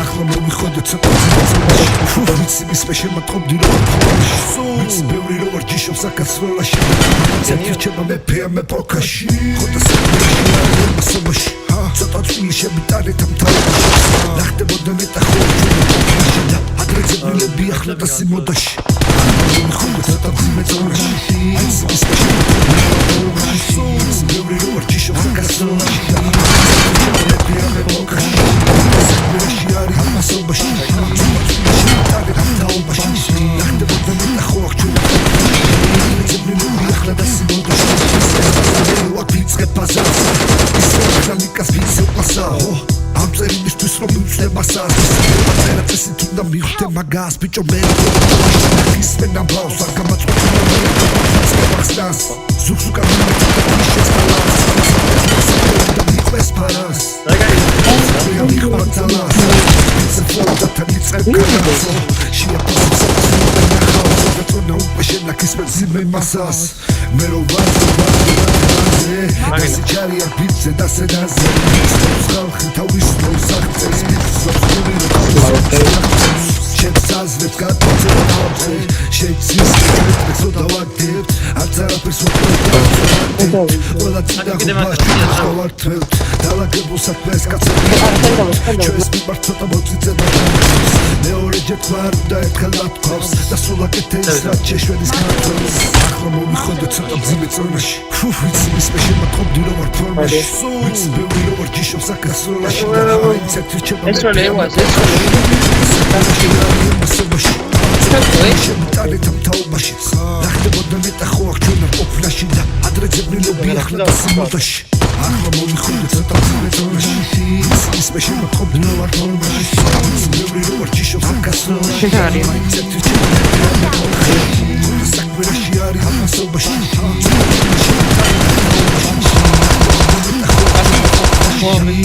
ახლა მომიხოდე ცოტა ძილ ვიცი მისმე შემატყობდი რომ ვიცი ბევრი რომ არ ჯიშობს აკაცროლაში ცეთრი ჩემო მეფეა მე პოკაში ხოდა საქმეში მასობაში ცოტა წვილი შემიტანეთ ამ თაობაში ნახდებოდა მეტახორჯული და ადრე ძებნილები ახლა და სიმოდაში მომიხოდე ცოტა ძილ მეწონაში ვიცი მისმე შემატყობდი ბევრი რომ არ ჯიშობს აკაცროლაში მეფეა მე პოკაში მასობაში შევიტანე თაობაში ნახდებოდა მეტახორჯული ძებნილები ახლა და სიმოდაში ვაკიცე ბაზარს ისროლანიკას ვიცილყასა ამ წერილისთვის რომ მივწე მასას წერაფესი თუ და მივხვდე მაგას ბიჭო მე ისმენ ნაბავს არ გამაწყვეტს ზუგზუგა მიმეწეს და მიყვეს ფარას Masas, mero vazo vazo Čarija pice da se naze Skalhin ta uisno sakce Čep sazvet kato celate Šeć sviske kretve co da vaktirt A cara prisutno Ola ti da gubaš čuvaš vaktvet Dala grbu sak pes kad se Čujes mi bar cota mocice da Neore jetvar da je kalatkovs Da sulake te izrat češvedis kartovs Ახლა მომიხოდე ცოტა ძილ მეწონაში ვიცი მისმე შემატყობდი რომ არ ფორმაში ვიცი ბევრი რომ არ ჯიშობს აკაცროლაში და აინც ერთი რჩება შემიტანეთ ამ თაობაში ნახდებოდა მეტახორჯული ყოფნაში და ადრე ძებნილები ახლა და სიმოდაში ახლა მომიხოდე ცოტა ძილ მეწონაში ვიცი მისმე შემატყობდი რომ არ ფორმაში ვიცი ბევრი რომ არ ჯიშობს აკაცროლაში და აინც ერთი რჩება საქმეში არის ამასობაში Mommy,